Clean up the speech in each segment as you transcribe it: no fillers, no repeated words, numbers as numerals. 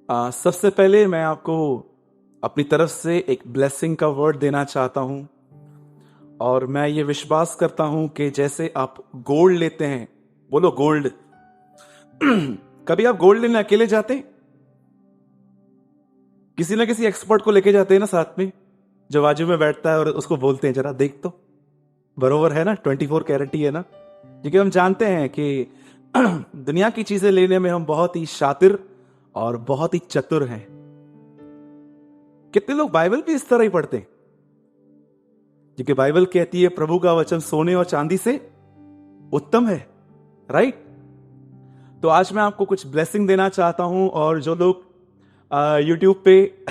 सबसे पहले मैं आपको अपनी तरफ से एक ब्लेसिंग का वर्ड देना चाहता हूं। और मैं ये विश्वास करता हूं कि जैसे आप गोल्ड लेते हैं, बोलो गोल्ड। कभी आप गोल्ड लेने अकेले जाते हैं? किसी ना किसी एक्सपर्ट को लेके जाते हैं ना साथ में, जो बाजू में बैठता है और उसको बोलते हैं जरा देख तो बरोबर है ना, 24 कैरेट ही है ना। क्योंकि हम जानते हैं कि दुनिया की चीजें लेने में हम बहुत ही शातिर और बहुत ही चतुर हैं। कितने लोग बाइबल भी इस तरह ही पढ़ते हैं? क्योंकि बाइबल कहती है प्रभु का वचन सोने और चांदी से उत्तम है, राइट? तो आज मैं आपको कुछ ब्लेसिंग देना चाहता हूं, और जो लोग यूट्यूब पे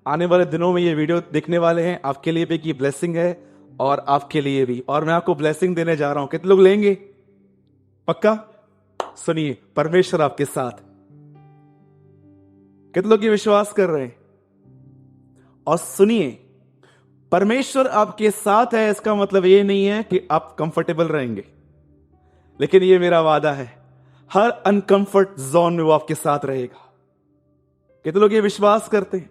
आने वाले दिनों में ये वीडियो देखने वाले हैं, आपके लिए भी ये ब्लेसिंग है और आपके लिए भी। और मैं आपको ब्लेसिंग देने जा रहा हूं। कितने लोग लेंगे? पक्का? सुनिए, परमेश्वर आपके साथ। कितने लोग ये विश्वास कर रहे हैं? और सुनिए, परमेश्वर आपके साथ है, इसका मतलब ये नहीं है कि आप कंफर्टेबल रहेंगे, लेकिन ये मेरा वादा है, हर अनकंफर्ट जोन में वो आपके साथ रहेगा। कितने लोग ये विश्वास करते हैं?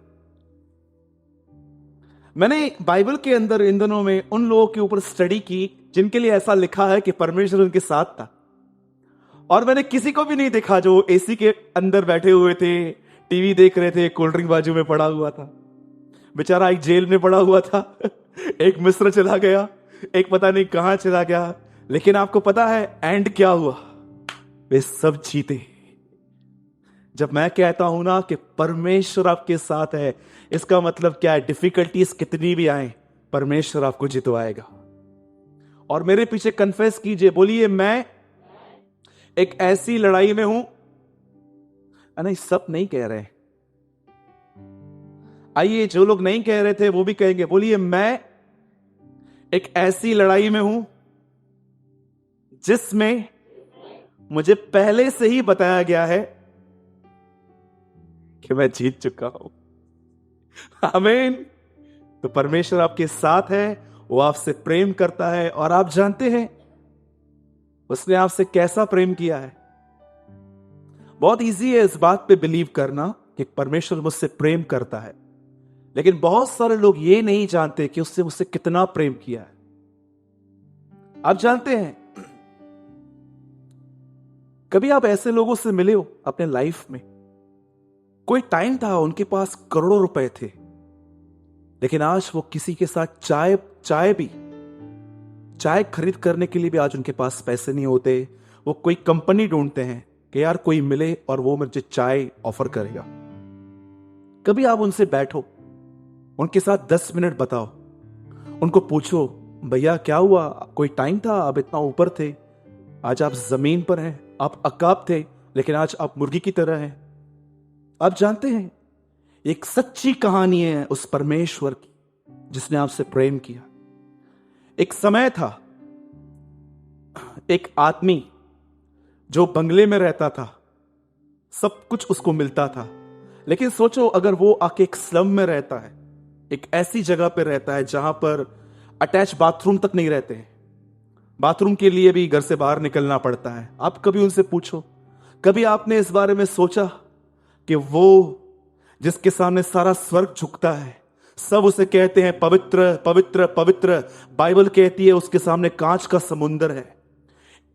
मैंने बाइबल के अंदर इन दिनों में उन लोगों के ऊपर स्टडी की जिनके लिए ऐसा लिखा है कि परमेश्वर उनके साथ था, और मैंने किसी को भी नहीं देखा जो एसी के अंदर बैठे हुए थे, टीवी देख रहे थे, कोल्ड ड्रिंक बाजू में पड़ा हुआ था। बेचारा एक जेल में पड़ा हुआ था, एक मिस्र चला गया, एक पता नहीं कहां चला गया। लेकिन आपको पता है एंड क्या हुआ? वे सब जीते। जब मैं कहता हूं ना कि परमेश्वर आपके साथ है, इसका मतलब क्या है? डिफिकल्टीज कितनी भी आए, परमेश्वर आपको जितवाएगा। और मेरे पीछे कन्फेस कीजिए, बोलिए मैं एक ऐसी लड़ाई में हूं। नहीं, सब नहीं कह रहे। आइए, जो लोग नहीं कह रहे थे वो भी कहेंगे। बोलिए मैं एक ऐसी लड़ाई में हूं जिसमें मुझे पहले से ही बताया गया है कि मैं जीत चुका हूं। आमीन। तो परमेश्वर आपके साथ है, वो आपसे प्रेम करता है, और आप जानते हैं उसने आपसे कैसा प्रेम किया है। बहुत इजी है इस बात पे बिलीव करना कि परमेश्वर मुझसे प्रेम करता है, लेकिन बहुत सारे लोग ये नहीं जानते कि उससे मुझसे कितना प्रेम किया है। आप जानते हैं, कभी आप ऐसे लोगों से मिले हो अपने लाइफ में? कोई टाइम था उनके पास करोड़ों रुपए थे, लेकिन आज वो किसी के साथ चाय खरीद करने के लिए भी आज उनके पास पैसे नहीं होते। वो कोई कंपनी ढूंढते हैं कि यार कोई मिले और वो मुझे चाय ऑफर करेगा। कभी आप उनसे बैठो, उनके साथ 10 मिनट बताओ, उनको पूछो भैया क्या हुआ? कोई टाइम था आप इतना ऊपर थे, आज आप जमीन पर हैं। आप अकाब थे, लेकिन आज आप मुर्गी की तरह हैं। आप जानते हैं, एक सच्ची कहानी है उस परमेश्वर की जिसने आपसे प्रेम किया। एक समय था, एक आदमी जो बंगले में रहता था, सब कुछ उसको मिलता था, लेकिन सोचो अगर वो आके एक स्लम में रहता है, एक ऐसी जगह पे रहता है जहां पर अटैच बाथरूम तक नहीं रहते हैं, बाथरूम के लिए भी घर से बाहर निकलना पड़ता है। आप कभी उनसे पूछो, कभी आपने इस बारे में सोचा कि वो जिसके सामने सारा स्वर्ग झुकता है, सब उसे कहते हैं पवित्र पवित्र पवित्र, बाइबल कहती है उसके सामने कांच का समुंदर है,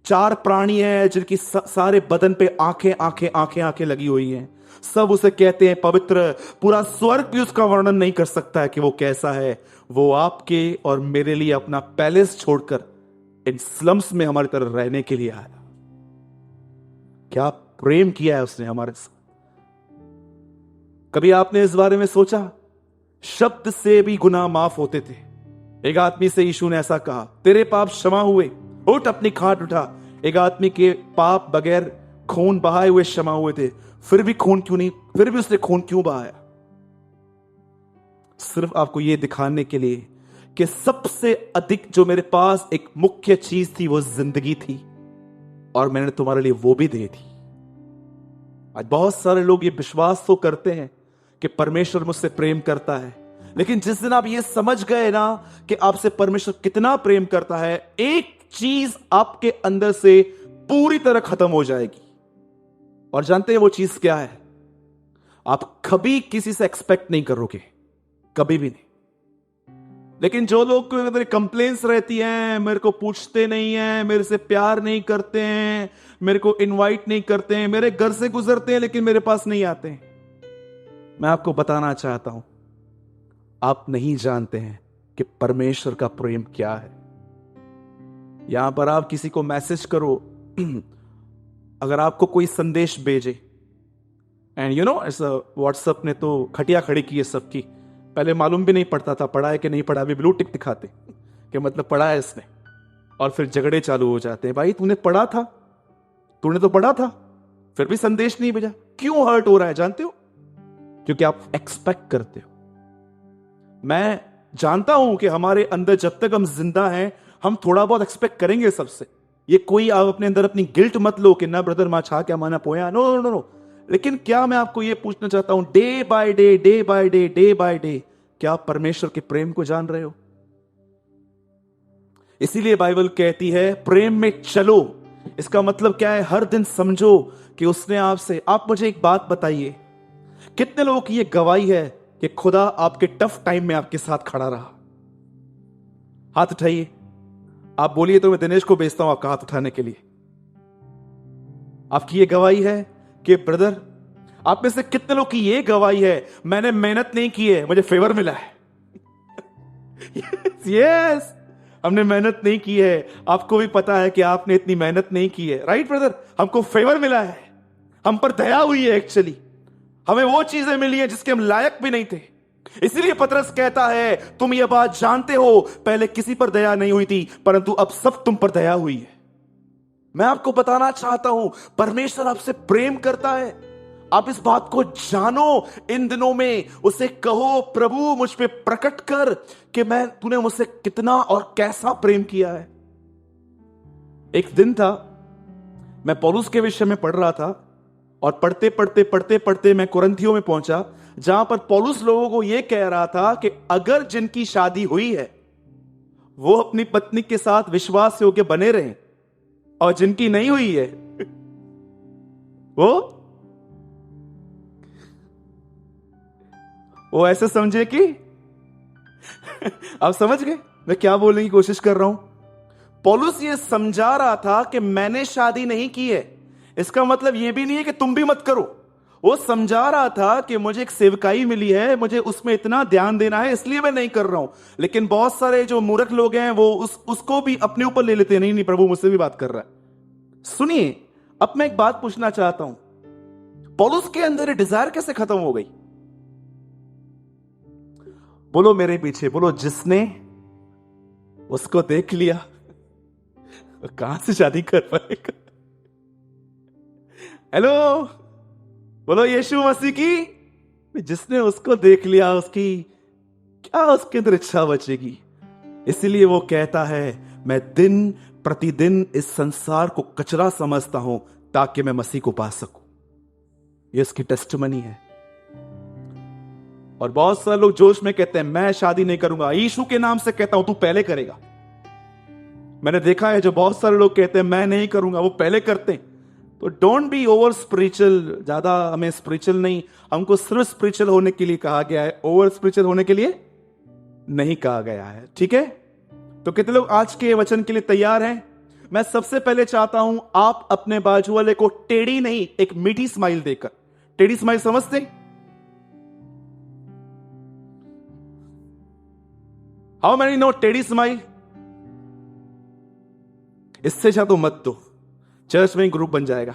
4 प्राणी हैं जिनकी सारे बदन पे आंखें आंखें आंखें आंखें लगी हुई हैं, सब उसे कहते हैं पवित्र। पूरा स्वर्ग भी उसका वर्णन नहीं कर सकता है कि वो कैसा है। वो आपके और मेरे लिए अपना पैलेस छोड़कर इन स्लम्स में हमारी तरह रहने के लिए आया। क्या प्रेम किया है उसने हमारे साथ। कभी आपने इस बारे में सोचा? शब्द से भी गुनाह माफ होते थे। एक आदमी से यीशु ने ऐसा कहा, तेरे पाप क्षमा हुए, उठ अपनी खाट उठा। एक आदमी के पाप बगैर खून बहाए हुए क्षमा हुए थे, फिर भी उसने खून क्यों बहाया? सिर्फ आपको यह दिखाने के लिए कि सबसे अधिक जो मेरे पास एक मुख्य चीज थी वो जिंदगी थी, और मैंने तुम्हारे लिए वो भी दे दी। आज बहुत सारे लोग ये विश्वास तो करते हैं कि परमेश्वर मुझसे प्रेम करता है, लेकिन जिस दिन आप ये समझ गए ना कि आपसे परमेश्वर कितना प्रेम करता है, एक चीज आपके अंदर से पूरी तरह खत्म हो जाएगी। और जानते हैं वो चीज क्या है? आप कभी किसी से एक्सपेक्ट नहीं करोगे, कभी भी नहीं। लेकिन जो लोग को कंप्लेंट्स रहती हैं, मेरे को पूछते नहीं हैं, मेरे से प्यार नहीं करते हैं, मेरे को इनवाइट नहीं करते हैं, मेरे घर से गुजरते हैं लेकिन मेरे पास नहीं आते हैं, मैं आपको बताना चाहता हूं, आप नहीं जानते हैं कि परमेश्वर का प्रेम क्या है। यहां पर आप किसी को मैसेज करो, अगर आपको कोई संदेश भेजे, एंड यू नो ऐसा व्हाट्सएप ने तो खटिया खड़ी की है सबकी, पहले मालूम भी नहीं पड़ता था पढ़ा है कि नहीं पढ़ा, अभी ब्लू टिक दिखाते कि मतलब पढ़ा है इसने, और फिर झगड़े चालू हो जाते हैं। भाई तूने पढ़ा था, तूने तो पढ़ा था, फिर भी संदेश नहीं भेजा, क्यों हर्ट हो रहा है जानते हो? क्योंकि आप एक्सपेक्ट करते हो। मैं जानता हूं कि हमारे अंदर जब तक हम जिंदा हैं, हम थोड़ा बहुत एक्सपेक्ट करेंगे सबसे। ये कोई आप अपने अंदर अपनी गिल्ट मत लो कि ना ब्रदर मां छा क्या माना पोया, नो नो नो। लेकिन क्या मैं आपको यह पूछना चाहता हूं, day by day, day by day, day by day, क्या आप परमेश्वर के प्रेम को जान रहे हो? इसीलिए बाइबल कहती है प्रेम में चलो। इसका मतलब क्या है? हर दिन समझो कि उसने आपसे, आप मुझे एक बात बताइए, कितने लोगों की यह गवाही है कि खुदा आपके टफ टाइम में आपके साथ खड़ा रहा? हाथ उठाइए, आप बोलिए तो मैं दिनेश को भेजता हूं आपका हाथ उठाने के लिए। आपकी यह गवाही है कि ब्रदर, आप में से कितने लोग की यह गवाही है, मैंने मेहनत नहीं की है, मुझे फेवर मिला है? यस यस, हमने मेहनत नहीं की है, आपको भी पता है कि आपने इतनी मेहनत नहीं की है, राइट ब्रदर? हमको फेवर मिला है, हम पर दया हुई है, एक्चुअली हमें वो चीजें मिली हैं जिसके हम लायक भी नहीं थे। इसीलिए पतरस कहता है, तुम ये बात जानते हो, पहले किसी पर दया नहीं हुई थी, परंतु अब सब तुम पर दया हुई है। मैं आपको बताना चाहता हूं, परमेश्वर आपसे प्रेम करता है। आप इस बात को जानो, इन दिनों में उसे कहो, प्रभु मुझ पे प्रकट कर कि तूने मुझसे कितना और कैसा प्रेम किया है। एक दिन था, मैं पौलुस के विषय में पढ़ रहा था, और पढ़ते पढ़ते पढ़ते पढ़ते मैं कुरिन्थियों में पहुंचा, जहां पर पौलुस लोगों को यह कह रहा था कि अगर जिनकी शादी हुई है वो अपनी पत्नी के साथ विश्वास योग्य बने रहें, और जिनकी नहीं हुई है वो ऐसे समझे कि आप समझ गए मैं क्या बोलने की कोशिश कर रहा हूं? पौलुस ये समझा रहा था कि मैंने शादी नहीं की है, इसका मतलब यह भी नहीं है कि तुम भी मत करो। वो समझा रहा था कि मुझे एक सेवकाई मिली है, मुझे उसमें इतना ध्यान देना है, इसलिए मैं नहीं कर रहा हूं। लेकिन बहुत सारे जो मूर्ख लोग हैं वो उसको भी अपने ऊपर ले लेते हैं, नहीं नहीं प्रभु मुझसे भी बात कर रहा है। सुनिए, अब मैं एक बात पूछना चाहता हूं, पौलुस के अंदर डिजायर कैसे खत्म हो गई? बोलो मेरे पीछे, बोलो जिसने उसको देख लिया कहां से शादी कर पाएगा? हेलो, बोलो यीशु मसीह की, जिसने उसको देख लिया उसकी क्या उसके अंदर इच्छा बचेगी? इसलिए वो कहता है, मैं दिन प्रतिदिन इस संसार को कचरा समझता हूं ताकि मैं मसीह को पा सकूं। ये इसकी टेस्टिमनी है। और बहुत सारे लोग जोश में कहते हैं मैं शादी नहीं करूंगा, यीशु के नाम से कहता हूं तू पहले करेगा। मैंने देखा है जो बहुत सारे लोग कहते हैं मैं नहीं करूंगा, वो पहले करते हैं। तो डोंट बी ओवर स्पिरिचुअल, ज्यादा हमें स्पिरिचुअल नहीं, हमको सिर्फ स्पिरिचुअल होने के लिए कहा गया है, ओवर स्पिरिचुअल होने के लिए नहीं कहा गया है, ठीक है? तो कितने लोग आज के वचन के लिए तैयार हैं? मैं सबसे पहले चाहता हूं आप अपने बाजू वाले को टेढ़ी नहीं, एक मीठी स्माइल देकर, टेढ़ी स्माइल समझते? हाउ मैनी नो टेढ़ी स्माइल? इससे चाह तो मत दो, चर्च में ग्रुप बन जाएगा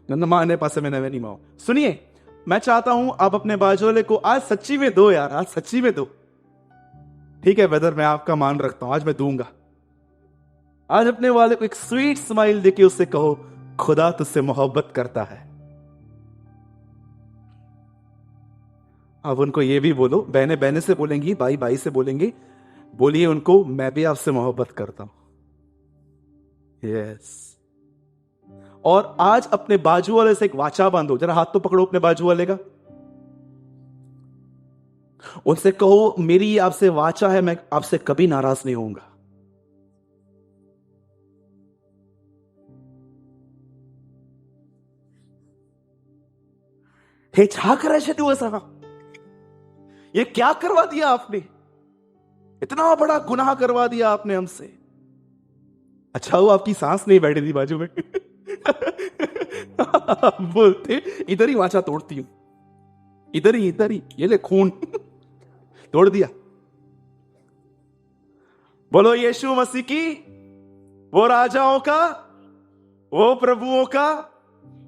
नन्मा आने पास में नवे नहीं माओ। सुनिए, मैं चाहता हूं आप अपने बाजू वाले को आज सच्ची में दो यार, आज सच्ची में दो। ठीक है ब्रदर, मैं आपका मान रखता हूं, आज मैं दूंगा। आज अपने वाले को एक स्वीट स्माइल देके उससे कहो, खुदा तुझसे मोहब्बत करता है। अब उनको ये भी बोलो, बहने बहने से बोलेंगी, भाई भाई से बोलेंगे, बोलिए उनको मैं भी आपसे मोहब्बत करता हूं। यस। और आज अपने बाजू वाले से एक वाचा बांधो, जरा हाथ तो पकड़ो अपने बाजू वाले का, उनसे कहो मेरी आपसे वाचा है, मैं आपसे कभी नाराज नहीं होऊंगा। हे छा करायचे दिवस हा, ये क्या करवा दिया आपने, इतना बड़ा गुनाह करवा दिया आपने हमसे। अच्छा वो आपकी सांस नहीं बैठी थी बाजू में। बोलते इधर ही वाचा तोड़ती हूं, इधर ही ये ले खून तोड़ दिया। बोलो यीशु मसीह की, वो राजाओं का, वो प्रभुओं का,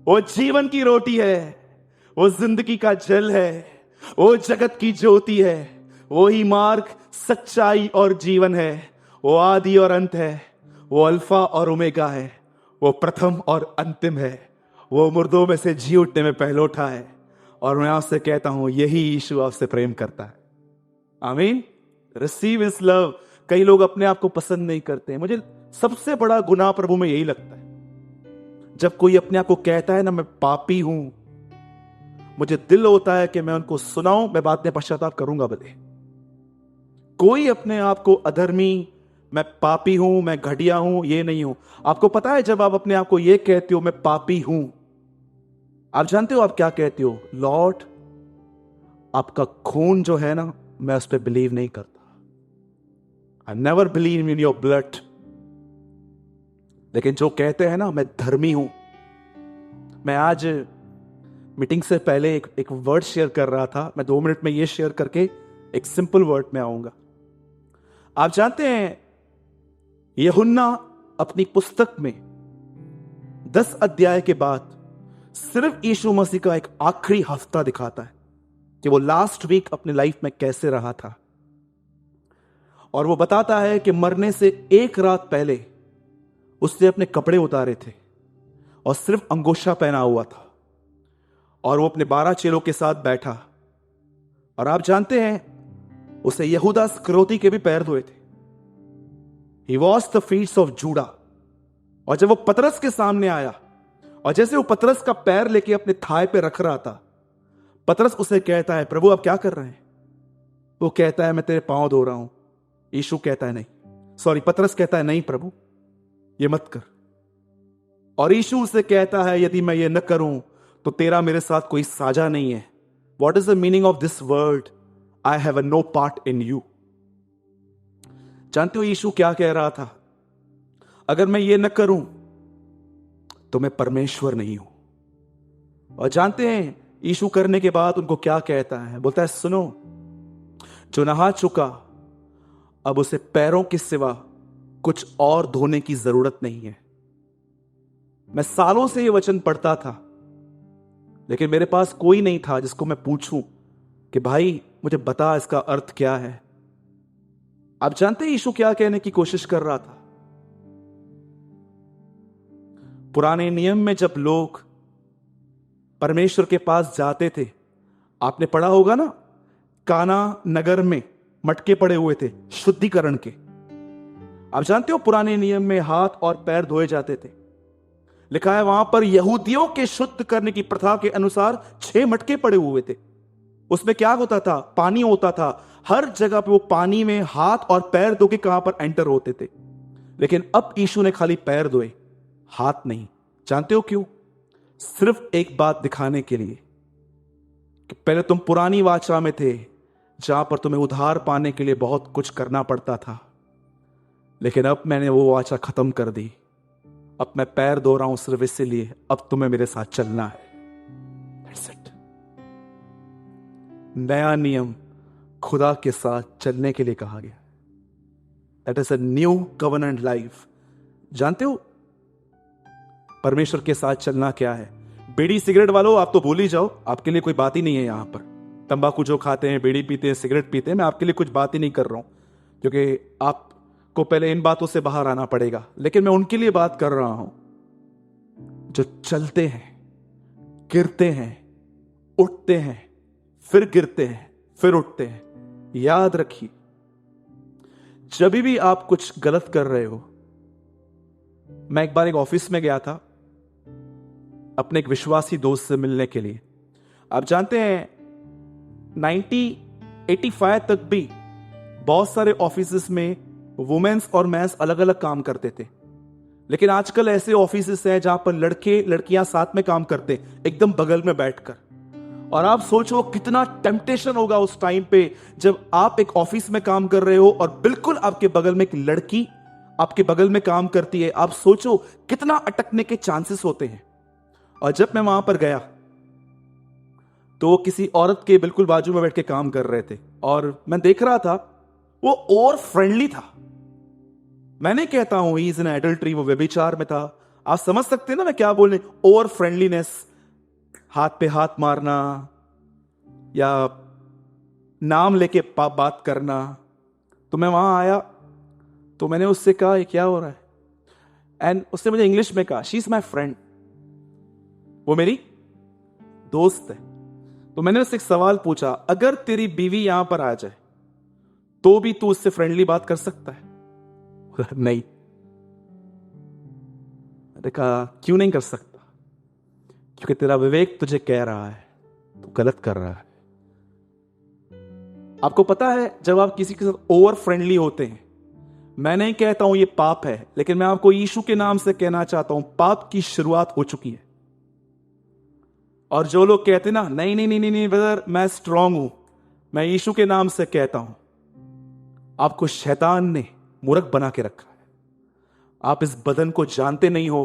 वो जीवन की रोटी है, वो जिंदगी का जल है, वो जगत की ज्योति है, वो ही मार्ग, सच्चाई और जीवन है, वो आदि और अंत है, वो अल्फा और ओमेगा है, वो प्रथम और अंतिम है, वो मुर्दों में से जी उठने में पहलोठा है। और मैं आपसे कहता हूं यही यीशु आपसे प्रेम करता है। आमीन। Receive his love. कई लोग अपने आप को पसंद नहीं करते। मुझे सबसे बड़ा गुनाह प्रभु में यही लगता है, जब कोई अपने आप को कहता है ना मैं पापी हूं, मुझे दिल होता है कि मैं उनको सुनाऊं, मैं बाद में पश्चाताप करूंगा भले। कोई अपने आप को अधर्मी, मैं पापी हूं, मैं घटिया हूं, ये नहीं हूं। आपको पता है जब आप अपने आप को ये कहते हो मैं पापी हूं, आप जानते हो आप क्या कहते हो? लॉर्ड आपका खून जो है ना, मैं उस पर बिलीव नहीं करता। I never believe in your blood. लेकिन जो कहते हैं ना मैं धर्मी हूं, मैं आज मीटिंग से पहले एक वर्ड शेयर कर रहा था। मैं 2 मिनट में ये शेयर करके एक सिंपल वर्ड में आऊंगा। आप जानते हैं यूहन्ना अपनी पुस्तक में 10 अध्याय के बाद सिर्फ यीशु मसीह का एक आखिरी हफ्ता दिखाता है कि वो लास्ट वीक अपने लाइफ में कैसे रहा था। और वो बताता है कि मरने से 1 रात पहले उसने अपने कपड़े उतारे थे और सिर्फ अंगोछा पहना हुआ था, और वो अपने 12 चेलों के साथ बैठा। और आप जानते हैं उसे यहूदा स्करोती के भी पैर धोए थे। He wash the feets of Judas. और जब वो पतरस के सामने आया और जैसे वो पतरस का पैर लेके अपने थाई पे रख रहा था, पतरस उसे कहता है प्रभु आप क्या कर रहे हैं? वो कहता है मैं तेरे पांव धो रहा हूं। यीशु कहता है नहीं, सॉरी, पतरस कहता है नहीं प्रभु ये मत कर। और यीशु उसे कहता है यदि मैं ये न करूं तो तेरा मेरे साथ कोई साझा नहीं है। What is the meaning of this word? I have no part in you. जानते हो यीशु क्या कह रहा था? अगर मैं ये न करूं तो मैं परमेश्वर नहीं हूं। और जानते हैं यीशु करने के बाद उनको क्या कहता है? बोलता है सुनो, जो नहा चुका अब उसे पैरों के सिवा कुछ और धोने की जरूरत नहीं है। मैं सालों से ये वचन पढ़ता था, लेकिन मेरे पास कोई नहीं था जिसको मैं पूछूं कि भाई मुझे बता इसका अर्थ क्या है। आप जानते हैं यीशु क्या कहने की कोशिश कर रहा था? पुराने नियम में जब लोग परमेश्वर के पास जाते थे, आपने पढ़ा होगा ना, काना नगर में मटके पड़े हुए थे शुद्धिकरण के। आप जानते हो पुराने नियम में हाथ और पैर धोए जाते थे। लिखा है वहां पर यहूदियों के शुद्ध करने की प्रथा के अनुसार 6 मटके पड़े हुए थे। उसमें क्या होता था? पानी होता था। हर जगह पे वो पानी में हाथ और पैर धो के कहां पर एंटर होते थे। लेकिन अब यीशु ने खाली पैर धोए, हाथ नहीं। जानते हो क्यों? सिर्फ एक बात दिखाने के लिए कि पहले तुम पुरानी वाचा में थे जहां पर तुम्हें उद्धार पाने के लिए बहुत कुछ करना पड़ता था, लेकिन अब मैंने वो वाचा खत्म कर दी। अब मैं पैर धो रहा हूं सिर्फ इसीलिए, अब तुम्हें मेरे साथ चलना है। That's it. नया नियम खुदा के साथ चलने के लिए कहा गया। That is a new covenant life. जानते हो परमेश्वर के साथ चलना क्या है? बीड़ी सिगरेट वालों आप तो भूल ही जाओ, आपके लिए कोई बात ही नहीं है। यहां पर तंबाकू जो खाते हैं, बीड़ी पीते हैं, सिगरेट पीते हैं, मैं आपके लिए कुछ बात ही नहीं कर रहा हूं, क्योंकि आपको पहले इन बातों से बाहर आना पड़ेगा। लेकिन मैं उनके लिए बात कर रहा हूं जो चलते हैं, गिरते हैं, उठते हैं, फिर गिरते हैं, फिर उठते हैं। याद रखिए, जब भी आप कुछ गलत कर रहे हो। मैं एक बार एक ऑफिस में गया था अपने एक विश्वासी दोस्त से मिलने के लिए। आप जानते हैं 1985 तक भी बहुत सारे ऑफिसेस में वुमेन्स और मेंस अलग अलग काम करते थे, लेकिन आजकल ऐसे ऑफिसेस हैं जहां पर लड़के लड़कियां साथ में काम करते, एकदम बगल में बैठकर। और आप सोचो कितना टेम्पटेशन होगा उस टाइम पे जब आप एक ऑफिस में काम कर रहे हो और बिल्कुल आपके बगल में एक लड़की आपके बगल में काम करती है। आप सोचो कितना अटकने के चांसेस होते हैं। और जब मैं वहां पर गया तो वो किसी औरत के बिल्कुल बाजू में बैठ के काम कर रहे थे और मैं देख रहा था वो और फ्रेंडली था। मैं नहीं कहता हूं ही इज एन एडल्ट्री, वो व्यभिचार में था। आप समझ सकते हैं ना मैं क्या बोलने, ओवर फ्रेंडलीनेस, हाथ पे हाथ मारना या नाम लेके बात करना। तो मैं वहां आया तो मैंने उससे कहा ये क्या हो रहा है, एंड उसने मुझे इंग्लिश में कहा शी इज माई फ्रेंड, वो मेरी दोस्त है। तो मैंने उससे एक सवाल पूछा, अगर तेरी बीवी यहां पर आ जाए तो भी तू उससे फ्रेंडली बात कर सकता है? नहीं। मैंने कहा क्यों नहीं कर सकता? क्योंकि तेरा विवेक तुझे कह रहा है तू गलत कर रहा है। आपको पता है जब आप किसी के साथ ओवर फ्रेंडली होते हैं, मैं नहीं कहता हूं ये पाप है, लेकिन मैं आपको यीशु के नाम से कहना चाहता हूं पाप की शुरुआत हो चुकी है। और जो लोग कहते ना नहीं नहीं नहीं नहीं ब्रदर मैं स्ट्रांग हूं, मैं यीशु के नाम से कहता हूं आपको शैतान ने मूर्ख बना के रखा है। आप इस बदन को जानते नहीं हो।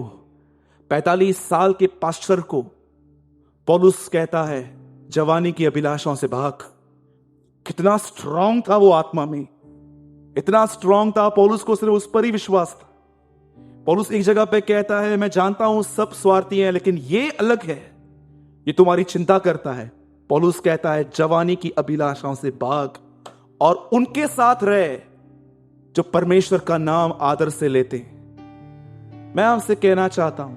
45 साल के पास्टर को पौलुस कहता है जवानी की अभिलाषाओं से भाग। कितना स्ट्रांग था वो आत्मा में, इतना स्ट्रांग था। पौलुस को सिर्फ उस पर ही विश्वास था। पौलुस एक जगह पे कहता है मैं जानता हूं सब स्वार्थी हैं, लेकिन ये अलग है, ये तुम्हारी चिंता करता है। पौलुस कहता है जवानी की अभिलाषाओं से भाग और उनके साथ रहे जो परमेश्वर का नाम आदर से लेते हैं। मैं आपसे कहना चाहता हूं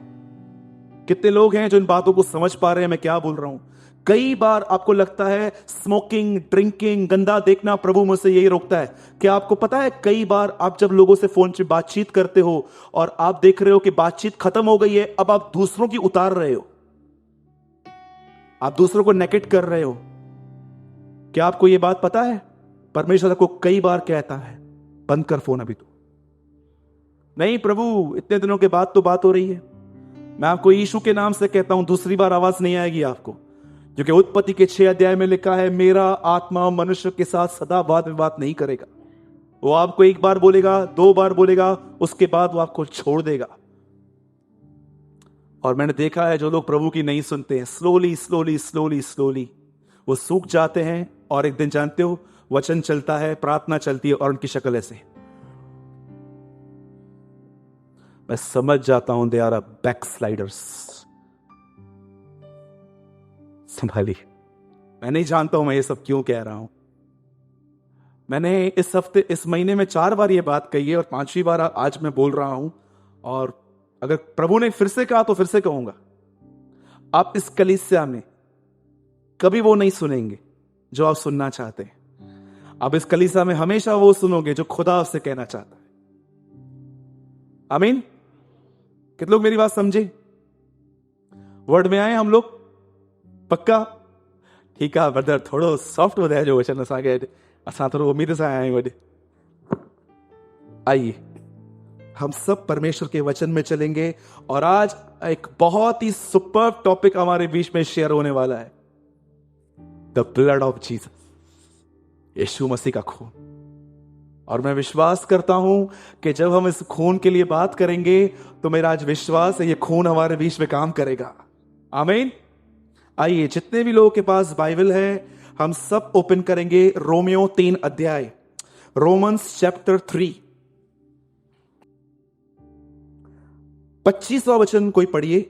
कितने लोग हैं जो इन बातों को समझ पा रहे हैं मैं क्या बोल रहा हूं। कई बार आपको लगता है स्मोकिंग, ड्रिंकिंग, गंदा देखना प्रभु मुझसे यही रोकता है। क्या आपको पता है कई बार आप जब लोगों से फोन पे बातचीत करते हो और आप देख रहे हो कि बातचीत खत्म हो गई है, अब आप दूसरों की उतार रहे हो, आप दूसरों को नेकेट कर रहे हो। क्या आपको यह बात पता है परमेश्वर को कई बार कहता है बंद कर फोन अभी तो। नहीं प्रभु इतने दिनों के बाद तो बात हो रही है। मैं आपको यीशु के नाम से कहता हूं दूसरी बार आवाज नहीं आएगी आपको, क्योंकि उत्पत्ति के 6 अध्याय में लिखा है मेरा आत्मा मनुष्य के साथ सदा वाद विवाद नहीं करेगा। वो आपको एक बार बोलेगा, 2 बार बोलेगा, उसके बाद वो आपको छोड़ देगा। और मैंने देखा है जो लोग प्रभु की नहीं सुनते हैं, स्लोली स्लोली स्लोली स्लोली वो सूख जाते हैं। और एक दिन जानते हो वचन चलता है, प्रार्थना चलती है और उनकी शक्ल ऐसे, मैं समझ जाता हूं दे आर अ बैकस्लाइडर्स। संभाली, मैं नहीं जानता हूं मैं ये सब क्यों कह रहा हूं। मैंने इस हफ्ते, इस महीने में 4 बार ये बात कही है और 5वीं बार आज मैं बोल रहा हूं। और अगर प्रभु ने फिर से कहा तो फिर से कहूंगा, आप इस कलीसिया में कभी वो नहीं सुनेंगे जो आप सुनना चाहते हैं। आप इस कलीसिया में हमेशा वो सुनोगे जो खुदा आपसे कहना चाहता है। आमीन। कितने लोग मेरी बात समझे? वर्ड में आए हम लोग? पक्का? ठीक है ब्रदर, थोड़ो सॉफ्ट हो जाए जो वचन असांखे असां थोड़ो उम्मीद से आया आहियूं। आइए हम सब परमेश्वर के वचन में चलेंगे और आज एक बहुत ही सुपर टॉपिक हमारे बीच में शेयर होने वाला है, द ब्लड ऑफ जीसस, यीशु मसीह का खून। और मैं विश्वास करता हूं कि जब हम इस खून के लिए बात करेंगे तो मेरा आज विश्वास है ये खून हमारे बीच में काम करेगा। आमीन। आइए जितने भी लोगों के पास बाइबल है हम सब ओपन करेंगे रोमियो 3 अध्याय, रोमन्स चैप्टर 3, 25वां वचन कोई पढ़िए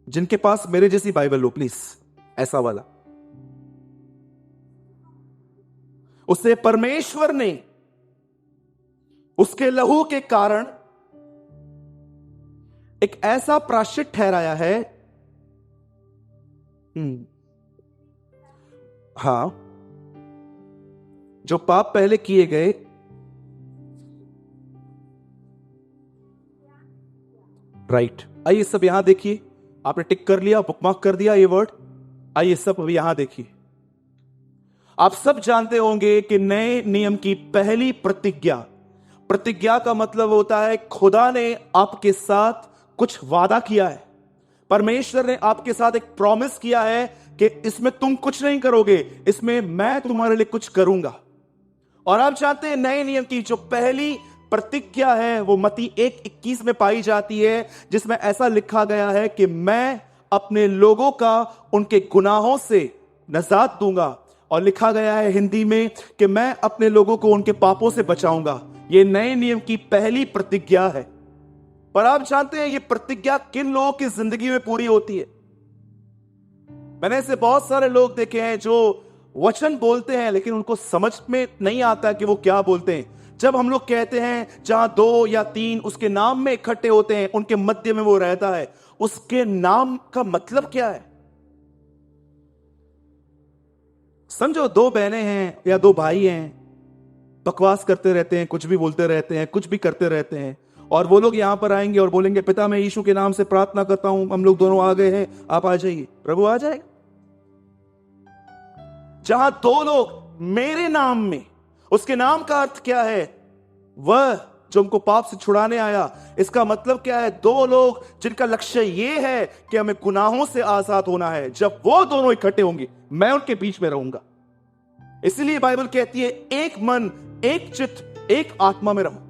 जिनके पास मेरे जैसी बाइबल हो प्लीज, ऐसा वाला। उसे परमेश्वर ने उसके लहू के कारण एक ऐसा प्रायश्चित ठहराया है, हां, जो पाप पहले किए गए राइट। आइए सब यहां देखिए, आपने टिक कर लिया, बुकमार्क कर दिया ये वर्ड। आइए सब अभी यहां देखिए। आप सब जानते होंगे कि नए नियम की पहली प्रतिज्ञा, प्रतिज्ञा का मतलब होता है खुदा ने आपके साथ कुछ वादा किया है। परमेश्वर ने आपके साथ एक प्रॉमिस किया है कि इसमें तुम कुछ नहीं करोगे, इसमें मैं तुम्हारे लिए कुछ करूंगा। और आप जानते हैं नए नियम की जो पहली प्रतिज्ञा है वो मत्ती 1:21 में पाई जाती है, जिसमें ऐसा लिखा गया है कि मैं अपने लोगों का उनके गुनाहों से नजात दूंगा। और लिखा गया है हिंदी में कि मैं अपने लोगों को उनके पापों से बचाऊंगा। यह नए नियम की पहली प्रतिज्ञा है। पर आप जानते हैं ये प्रतिज्ञा किन लोगों की जिंदगी में पूरी होती है? मैंने ऐसे बहुत सारे लोग देखे हैं जो वचन बोलते हैं लेकिन उनको समझ में नहीं आता कि वो क्या बोलते हैं। जब हम लोग कहते हैं जहां 2 या 3 उसके नाम में इकट्ठे होते हैं, उनके मध्य में वो रहता है, उसके नाम का मतलब क्या है? समझो 2 बहनें हैं या 2 भाई हैं, बकवास करते रहते हैं, कुछ भी बोलते रहते हैं, कुछ भी करते रहते हैं, और वो लोग यहां पर आएंगे और बोलेंगे पिता मैं यीशु के नाम से प्रार्थना करता हूं, हम लोग दोनों आ गए हैं, आप आ जाइए। प्रभु आ जाएगा। जहां 2 लोग मेरे नाम में, उसके नाम का अर्थ क्या है? वह जो हमको पाप से छुड़ाने आया। इसका मतलब क्या है? 2 लोग जिनका लक्ष्य यह है कि हमें गुनाहों से आजाद होना है। जब वो दोनों इकट्ठे होंगे मैं उनके बीच में रहूंगा। इसलिए बाइबल कहती है एक मन, एक चित्त, एक आत्मा में रहो।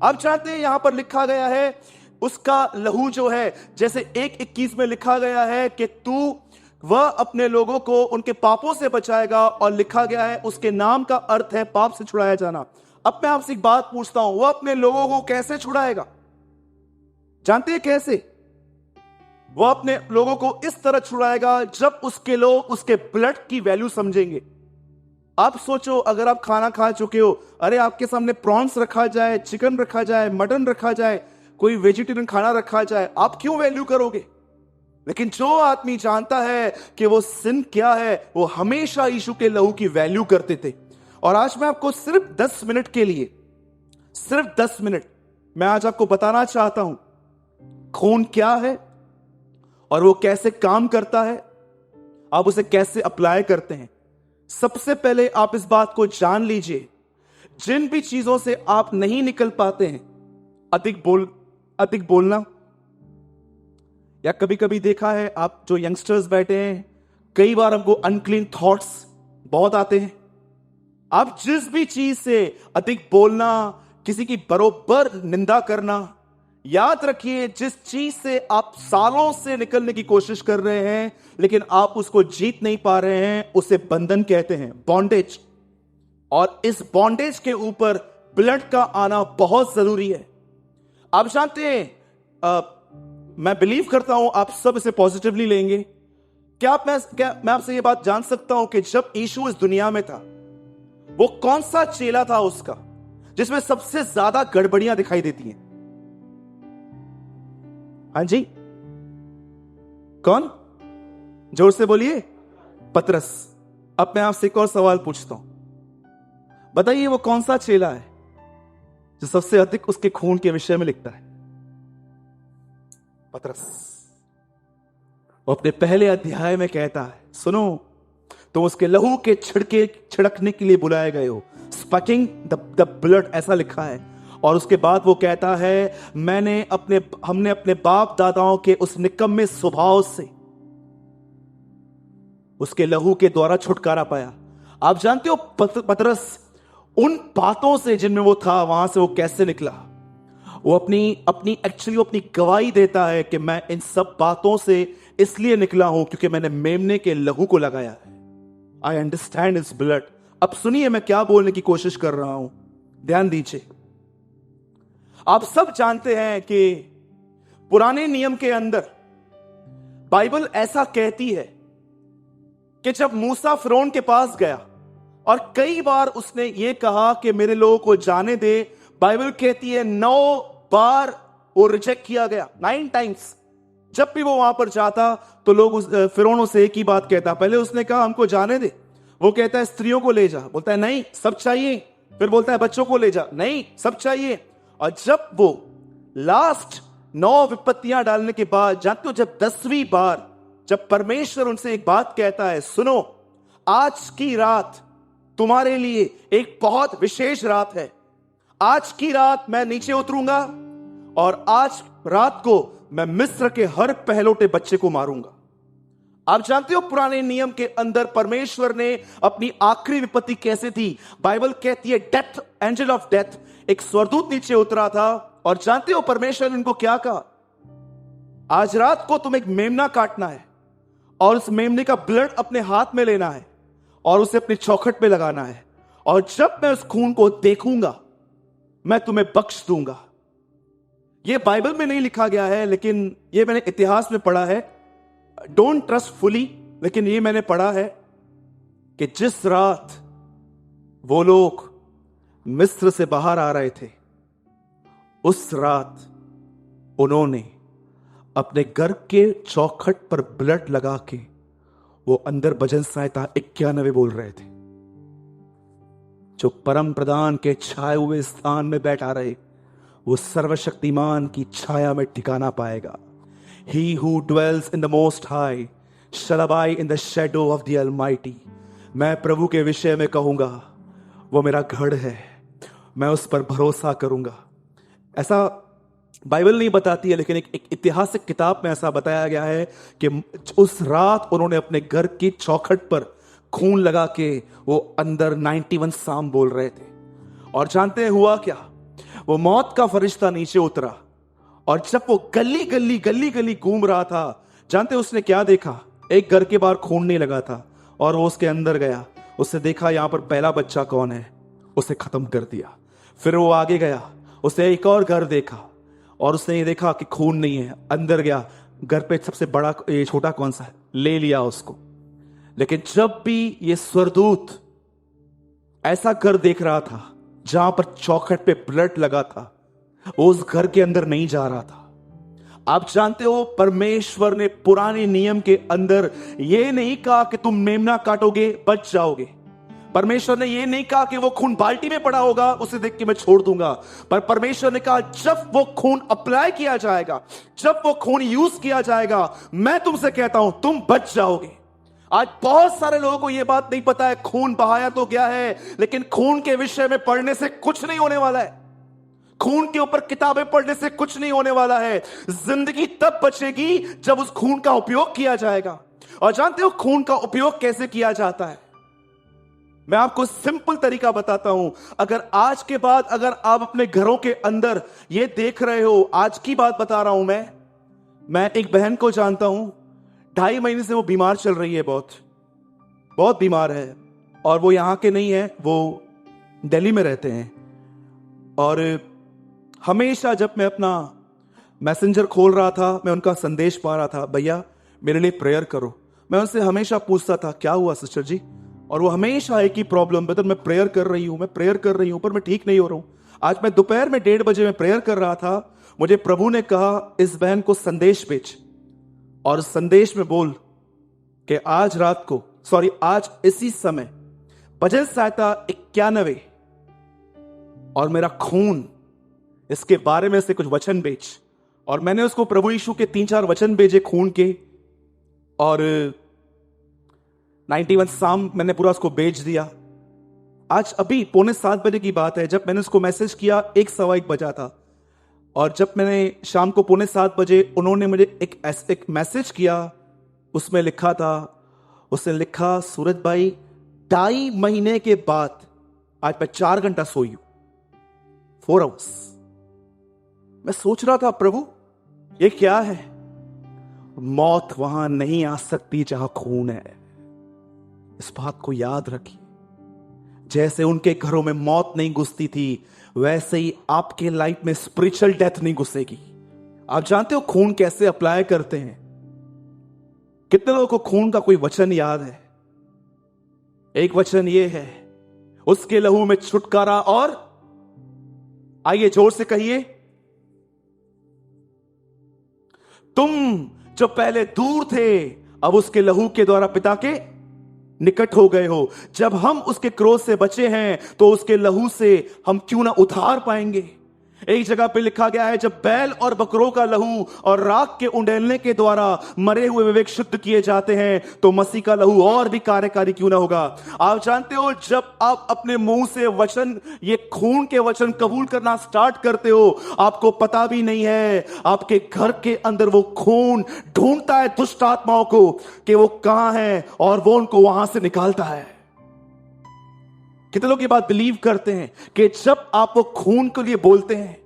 आप जानते हैं यहां पर लिखा गया है उसका लहू जो है, जैसे 1:21 में लिखा गया है कि तू वह अपने लोगों को उनके पापों से बचाएगा, और लिखा गया है उसके नाम का अर्थ है पाप से छुड़ाया जाना। अब मैं आपसे एक बात पूछता हूं, वह अपने लोगों को कैसे छुड़ाएगा? जानते हैं कैसे? वह अपने लोगों को इस तरह छुड़ाएगा जब उसके लोग उसके ब्लड की वैल्यू समझेंगे। आप सोचो, अगर आप खाना खा चुके हो, अरे आपके सामने प्रॉन्स रखा जाए, चिकन रखा जाए, मटन रखा जाए, कोई वेजिटेरियन खाना रखा जाए, आप क्यों वैल्यू करोगे? लेकिन जो आदमी जानता है कि वो सिन क्या है, वो हमेशा यीशु के लहू की वैल्यू करते थे। और आज मैं आपको सिर्फ 10 मिनट के लिए, सिर्फ 10 मिनट मैं आज आपको बताना चाहता हूं खून क्या है और वो कैसे काम करता है, आप उसे कैसे अप्लाई करते हैं। सबसे पहले आप इस बात को जान लीजिए, जिन भी चीजों से आप नहीं निकल पाते हैं, अधिक बोलना, या कभी कभी देखा है आप जो यंगस्टर्स बैठे हैं, कई बार हमको अनक्लीन थॉट्स बहुत आते हैं। आप जिस भी चीज से अधिक बोलना, किसी की बरोबर निंदा करना, याद रखिए जिस चीज से आप सालों से निकलने की कोशिश कर रहे हैं लेकिन आप उसको जीत नहीं पा रहे हैं, उसे बंधन कहते हैं, बॉन्डेज। और इस बॉन्डेज के ऊपर ब्लड का आना बहुत जरूरी है। आप जानते हैं, मैं बिलीव करता हूं आप सब इसे पॉजिटिवली लेंगे। क्या मैं आपसे यह बात जान सकता हूं कि जब यीशु इस दुनिया में था, वो कौन सा चेला था उसका जिसमें सबसे ज्यादा गड़बड़ियां दिखाई देती हैं? हाँ जी, कौन? जोर से बोलिए। पतरस। अब मैं आपसे एक और सवाल पूछता हूं, बताइए वो कौन सा चेला है जो सबसे अधिक उसके खून के विषय में लिखता है? पतरस। वो अपने पहले अध्याय में कहता है, सुनो तुम उसके लहू के छिड़कने के लिए बुलाए गए हो, स्पैकिंग द ब्लड, ऐसा लिखा है। और उसके बाद वो कहता है हमने अपने बाप दादाओं के उस निकम्मे स्वभाव से उसके लहू के द्वारा छुटकारा पाया। आप जानते हो पतरस उन बातों से जिनमें वो था, वहां से वो कैसे निकला? वो अपनी गवाही देता है कि मैं इन सब बातों से इसलिए निकला हूं क्योंकि मैंने मेमने के लहू को लगाया है। I understand its blood. अब सुनिए मैं क्या बोलने की कोशिश कर रहा हूं, ध्यान दीजिए। आप सब जानते हैं कि पुराने नियम के अंदर बाइबल ऐसा कहती है कि जब मूसा फिरौन के पास गया और कई बार उसने ये कहा कि मेरे लोगों को जाने दे, बाइबल कहती है 9 बार वो रिजेक्ट किया गया, 9 टाइम्स। जब भी वो वहां पर जाता तो लोग फिरौन से एक ही बात कहता, पहले उसने कहा हमको जाने दे, वो कहता है स्त्रियों को ले जा, बोलता है नहीं सब चाहिए, फिर बोलता है बच्चों को ले जा, नहीं सब चाहिए। और जब वो लास्ट 9 विपत्तियां डालने के बाद, जानते हो जब 10वीं बार जब परमेश्वर उनसे एक बात कहता है, सुनो आज की रात तुम्हारे लिए एक बहुत विशेष रात है, आज की रात मैं नीचे उतरूंगा और आज रात को मैं मिस्र के हर पहलोटे बच्चे को मारूंगा। आप जानते हो पुराने नियम के अंदर परमेश्वर ने अपनी आखिरी विपत्ति कैसे थी? बाइबल कहती है डेथ, एंजल ऑफ डेथ, एक स्वर्गदूत नीचे उतरा था। और जानते हो परमेश्वर ने इनको क्या कहा? आज रात को तुम एक मेमना काटना है और उस मेमने का ब्लड अपने हाथ में लेना है और उसे अपनी चौखट पे लगाना है, और जब मैं उस खून को देखूंगा मैं तुम्हें बख्श दूंगा। यह बाइबल में नहीं लिखा गया है, लेकिन यह मैंने इतिहास में पढ़ा है। डोंट ट्रस्ट फुली, लेकिन यह मैंने पढ़ा है कि जिस रात वो लोग मिस्र से बाहर आ रहे थे, उस रात उन्होंने अपने घर के चौखट पर ब्लड लगा के वो अंदर भजन संहिता 91 बोल रहे थे। जो परम प्रधान के छाए हुए स्थान में बैठा रहे, वो सर्वशक्तिमान की छाया में ठिकाना पाएगा। He who dwells in the most high shall abide in the shadow of the Almighty। मैं प्रभु के विषय में कहूंगा, वो मेरा गढ़ है, मैं उस पर भरोसा करूंगा। ऐसा बाइबल नहीं बताती है, लेकिन एक ऐतिहासिक किताब में ऐसा बताया गया है कि उस रात उन्होंने अपने घर की चौखट पर खून लगा के वो अंदर 91 साम बोल रहे थे। और जानते हैं हुआ क्या? वो मौत का फरिश्ता नीचे उतरा, और जब वो गली गली घूम रहा था, जानते हैं उसने क्या देखा? एक घर के बाहर खून नहीं लगा था, और वो उसके अंदर गया, उसने देखा यहां पर पहला बच्चा कौन है, उसे खत्म कर दिया। फिर वो आगे गया, उसने एक और घर देखा और उसने ये देखा कि खून नहीं है, अंदर गया, घर पे सबसे बड़ा छोटा कौन सा है, ले लिया उसको। लेकिन जब भी ये स्वर्गदूत ऐसा घर देख रहा था जहां पर चौखट पे ब्लड लगा था, वो उस घर के अंदर नहीं जा रहा था। आप जानते हो परमेश्वर ने पुराने नियम के अंदर यह नहीं कहा कि तुम मेमना काटोगे बच जाओगे। परमेश्वर ने यह नहीं कहा कि वो खून बाल्टी में पड़ा होगा उसे देख के मैं छोड़ दूंगा। पर परमेश्वर ने कहा जब वो खून अप्लाई किया जाएगा, जब वो खून यूज किया जाएगा, मैं तुमसे कहता हूं तुम बच जाओगे। आज बहुत सारे लोगों को यह बात नहीं पता है, खून बहाया तो गया है, लेकिन खून के विषय में पढ़ने से कुछ नहीं होने वाला है। खून के ऊपर किताबें पढ़ने से कुछ नहीं होने वाला है। जिंदगी तब बचेगी जब उस खून का उपयोग किया जाएगा। और जानते हो खून का उपयोग कैसे किया जाता है? मैं आपको सिंपल तरीका बताता हूं। अगर आज के बाद अगर आप अपने घरों के अंदर ये देख रहे हो, आज की बात बता रहा हूं मैं एक बहन को जानता हूं, 2.5 महीने से वो बीमार चल रही है, बहुत बीमार है, और वो यहां के नहीं है, वो दिल्ली में रहते हैं। और हमेशा जब मैं अपना मैसेंजर खोल रहा था, मैं उनका संदेश पा रहा था, भैया मेरे लिए प्रेयर करो। मैं उनसे हमेशा पूछता था क्या हुआ सिस्टर जी, और वो हमेशा एक ही प्रॉब्लम, बता मैं प्रेयर कर रही हूं पर मैं ठीक नहीं हो रहा हूं। आज मैं दोपहर में 1:30 बजे में प्रेयर कर रहा था, मुझे प्रभु ने कहा इस बहन को संदेश भेज और संदेश में बोल कि आज इसी समय भजन संहिता 91 और मेरा खून, इसके बारे में से कुछ वचन भेज। और मैंने उसको प्रभु यीशु के 3-4 वचन भेजे खून के, और 91 साम मैंने पूरा उसको भेज दिया। आज अभी 6:45 बजे की बात है, जब मैंने उसको मैसेज किया 1:15 बजा था, और जब मैंने शाम को 6:45 बजे उन्होंने मुझे एक मैसेज किया, उसमें लिखा था, उसने लिखा सूरज भाई 2.5 महीने के बाद आज मैं 4 घंटा सोई हूं, 4 आवर्स। मैं सोच रहा था प्रभु ये क्या है? मौत वहां नहीं आ सकती जहां खून है। इस बात को याद रखिए। जैसे उनके घरों में मौत नहीं घुसती थी, वैसे ही आपके लाइफ में स्पिरिचुअल डेथ नहीं घुसेगी। आप जानते हो खून कैसे अप्लाई करते हैं? कितने लोगों को खून का कोई वचन याद है? एक वचन ये है, उसके लहू में छुटकारा और, आइए जोर से कहिए, तुम जो पहले दूर थे अब उसके लहू के द्वारा पिता के निकट हो गए हो। जब हम उसके क्रोध से बचे हैं तो उसके लहू से हम क्यों ना उद्धार पाएंगे। एक जगह पे लिखा गया है, जब बैल और बकरों का लहू और राख के उंडेलने के द्वारा मरे हुए विवेक शुद्ध किए जाते हैं, तो मसीह का लहू और भी कार्यकारी क्यों ना होगा। आप जानते हो, जब आप अपने मुंह से वचन, ये खून के वचन कबूल करना स्टार्ट करते हो, आपको पता भी नहीं है आपके घर के अंदर वो खून ढूंढता है दुष्ट आत्माओं को कि वो कहां है, और वो उनको वहां से निकालता है। कितने लोग ये बात बिलीव करते हैं कि जब आप वो खून के लिए बोलते हैं,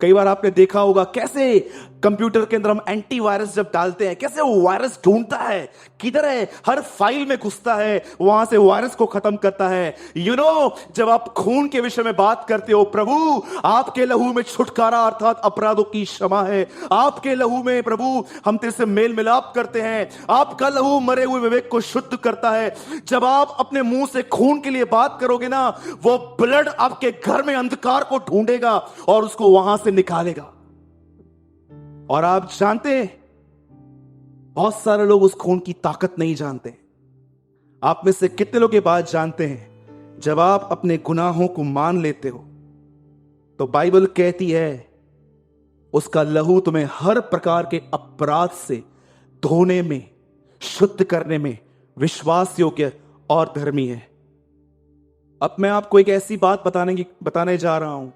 कई बार आपने देखा होगा कैसे कंप्यूटर के अंदर हम एंटीवायरस जब डालते हैं, कैसे वो वायरस ढूंढता है किधर है, हर फाइल में घुसता है, वहां से वायरस को खत्म करता है। जब आप खून के विषय में बात करते हो, प्रभु आपके लहू में छुटकारा अर्थात अपराधों की क्षमा है। आपके लहू में प्रभु हम तेरे से मेल मिलाप करते हैं। आपका लहू मरे हुए विवेक को शुद्ध करता है। जब आप अपने मुंह से खून के लिए बात करोगे ना, वो ब्लड आपके घर में अंधकार को ढूंढेगा और उसको वहां से निकालेगा। और आप जानते हैं, बहुत सारे लोग उस खून की ताकत नहीं जानते। आप में से कितने लोग ये बात जानते हैं, जब आप अपने गुनाहों को मान लेते हो तो बाइबल कहती है उसका लहू तुम्हें हर प्रकार के अपराध से धोने में, शुद्ध करने में विश्वास योग्य और धर्मी है। अब मैं आपको एक ऐसी बात बताने जा रहा हूं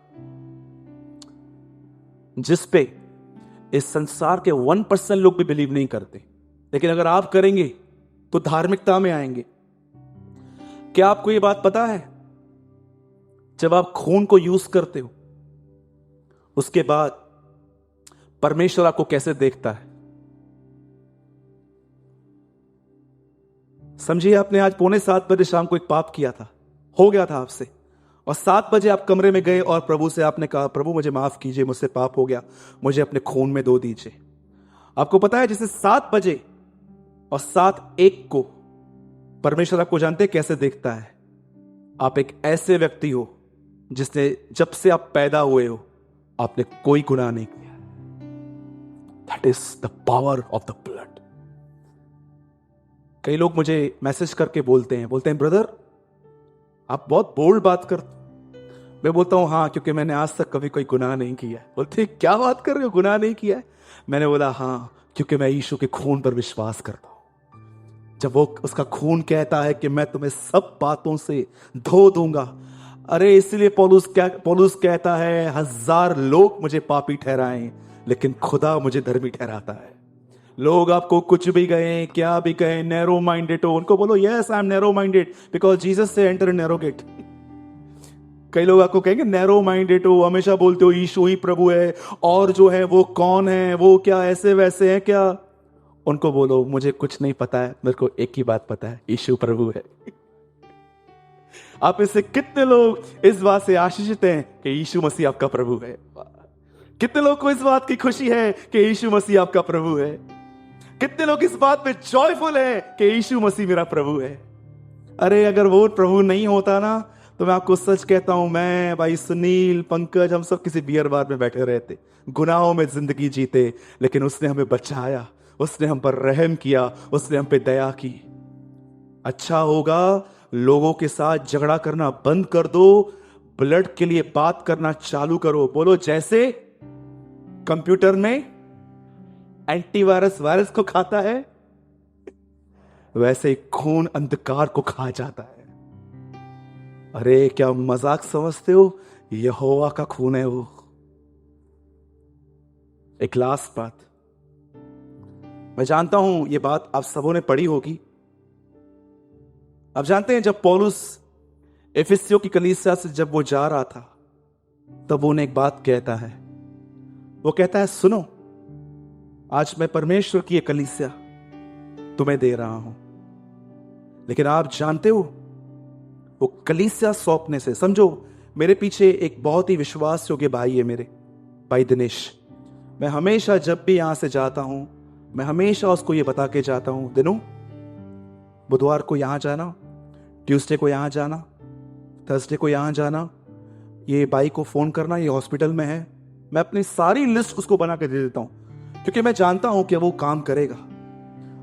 जिस पे इस संसार के 1% लोग भी बिलीव नहीं करते, लेकिन अगर आप करेंगे तो धार्मिकता में आएंगे। क्या आपको यह बात पता है, जब आप खून को यूज करते हो उसके बाद परमेश्वर आपको कैसे देखता है? समझिए, आपने आज 6:45 शाम को एक पाप किया था, हो गया था आपसे, और 7 बजे आप कमरे में गए और प्रभु से आपने कहा, प्रभु मुझे माफ कीजिए, मुझसे पाप हो गया, मुझे अपने खून में धो दीजिए। आपको पता है, जैसे 7 बजे और 7:01 को परमेश्वर आपको जानते कैसे देखता है? आप एक ऐसे व्यक्ति हो जिसने जब से आप पैदा हुए हो आपने कोई गुनाह नहीं किया। That is the power of the blood. कई लोग मुझे मैसेज करके बोलते हैं ब्रदर आप बहुत बोल्ड बात करते। मैं बोलता हूं हाँ, क्योंकि मैंने आज तक कभी कोई गुनाह नहीं किया है। बोलते क्या बात कर रहे हो, गुनाह नहीं किया है? मैंने बोला हाँ, क्योंकि मैं यीशु के खून पर विश्वास करता हूं। जब वो उसका खून कहता है कि मैं तुम्हें सब बातों से धो दूंगा, अरे इसलिए पौलुस कहता है 1000 लोग मुझे पापी ठहराएं लेकिन खुदा मुझे धर्मी ठहराता है। लोग आपको कुछ भी कहें, क्या भी कहें, नैरो माइंडेड हो, उनको बोलो yes I am narrow minded because Jesus से एंटर इन नैरो गेट। कई लोग आपको कहेंगे नैरो माइंडेड हो, हमेशा बोलते हो यीशु ही प्रभु है, और जो है वो कौन है, वो क्या ऐसे वैसे है क्या? उनको बोलो मुझे कुछ नहीं पता है, मेरे को एक ही बात पता है, यीशु प्रभु है। आप इससे कितने लोग इस बात से आशीषित हैं कि यीशु मसीह आपका प्रभु है? कितने लोग को इस बात की खुशी है कि यीशु मसीह आपका प्रभु है? कितने लोग इस बात पे जॉयफुल है कि यीशु मसीह मेरा प्रभु है? अरे अगर वो प्रभु नहीं होता ना, तो मैं आपको सच कहता हूं, मैं, भाई सुनील, पंकज, हम सब किसी बियर बार में बैठे रहते, गुनाहों में जिंदगी जीते, लेकिन उसने हमें बचाया, उसने हम पर रहम किया, उसने हम पे दया की। अच्छा होगा लोगों के साथ झगड़ा करना बंद कर दो, ब्लड के लिए बात करना चालू करो। बोलो जैसे कंप्यूटर में एंटीवायरस वायरस को खाता है, वैसे खून अंधकार को खा जाता है। अरे क्या मजाक समझते हो? यहोवा का खून है वो। एक लास्ट बात, मैं जानता हूं ये बात आप सबों ने पढ़ी होगी। आप जानते हैं जब पौलुस एफिसियों की कलीसिया से जब वो जा रहा था, तब वो उन्हें एक बात कहता है। वो कहता है सुनो, आज मैं परमेश्वर की एक कलीसिया तुम्हें दे रहा हूं, लेकिन आप जानते हो वो कलीसिया सौंपने से, समझो मेरे पीछे एक बहुत ही विश्वास योग्य भाई है, मेरे भाई दिनेश। मैं हमेशा जब भी यहां से जाता हूं, मैं हमेशा उसको ये बता के जाता हूं, दिनों बुधवार को यहां जाना, ट्यूसडे को यहां जाना, थर्सडे को यहां जाना, ये भाई को फोन करना, ये हॉस्पिटल में है। मैं अपनी सारी लिस्ट उसको बना के दे देता हूं, क्योंकि मैं जानता हूं कि वो काम करेगा।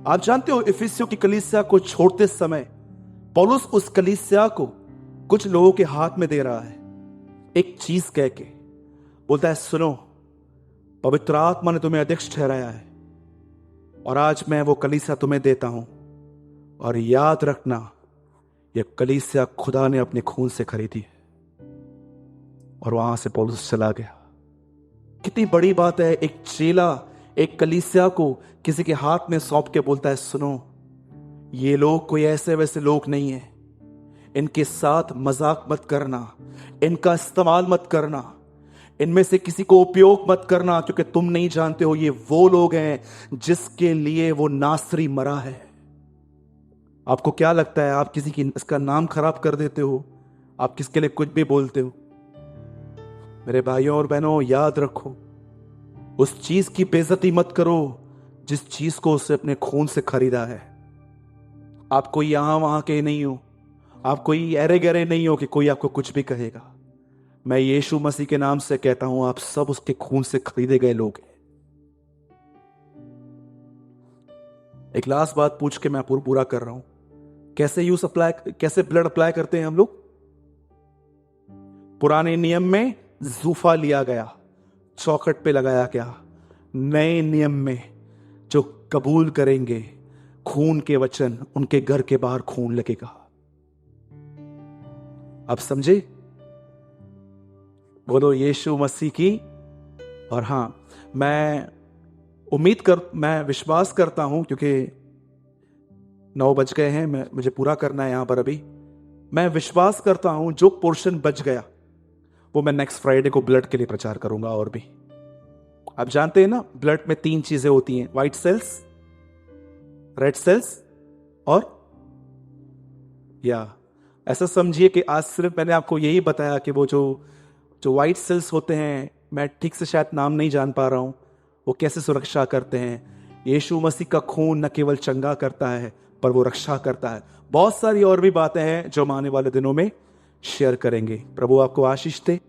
आप जानते हो इफिसियों की कलीसिया को छोड़ते समय पौलुस उस कलीसिया को कुछ लोगों के हाथ में दे रहा है, एक चीज कह के, बोलता है सुनो, पवित्र आत्मा ने तुम्हें अध्यक्ष ठहराया है और आज मैं वो कलीसिया तुम्हें देता हूं, और याद रखना ये कलीसिया खुदा ने अपने खून से खरीदी है। और वहां से पौलुस चला गया। कितनी बड़ी बात है, एक चेला एक कलीसिया को किसी के हाथ में सौंप के बोलता है सुनो, ये लोग कोई ऐसे वैसे लोग नहीं है, इनके साथ मजाक मत करना, इनका इस्तेमाल मत करना, इनमें से किसी को उपयोग मत करना, क्योंकि तुम नहीं जानते हो ये वो लोग हैं जिसके लिए वो नासरी मरा है। आपको क्या लगता है, आप किसी की इसका नाम खराब कर देते हो, आप किसके लिए कुछ भी बोलते हो? मेरे भाइयों और बहनों, याद रखो, उस चीज की बेइज्जती मत करो जिस चीज को उससे अपने खून से खरीदा है। आप कोई यहां वहां के नहीं हो, आप कोई अरे गहरे नहीं हो कि कोई आपको कुछ भी कहेगा। मैं यीशु मसीह के नाम से कहता हूं, आप सब उसके खून से खरीदे गए लोग हैं। एक लास्ट बात पूछ के मैं पूरा कर रहा हूं। कैसे ब्लड अप्लाई करते हैं हम लोग? पुराने नियम में जूफा लिया गया, चौखट पे लगाया गया। नए नियम में जो कबूल करेंगे खून के वचन, उनके घर के बाहर खून लगेगा। आप समझे? बोलो यीशु मसीह की। और हां, मैं विश्वास करता हूं, क्योंकि 9 बज गए हैं, मुझे पूरा करना है यहां पर अभी। मैं विश्वास करता हूं जो पोर्शन बच गया वो मैं नेक्स्ट फ्राइडे को ब्लड के लिए प्रचार करूंगा। और भी आप जानते हैं ना, ब्लड में 3 चीजें होती हैं, व्हाइट सेल्स, रेड सेल्स और ऐसा समझिए कि आज सिर्फ मैंने आपको यही बताया कि वो जो व्हाइट सेल्स होते हैं, मैं ठीक से शायद नाम नहीं जान पा रहा हूं, वो कैसे सुरक्षा करते हैं। यीशु मसीह का खून न केवल चंगा करता है पर वो रक्षा करता है। बहुत सारी और भी बातें हैं जो हम आने वाले दिनों में शेयर करेंगे। प्रभु आपको आशीष दे।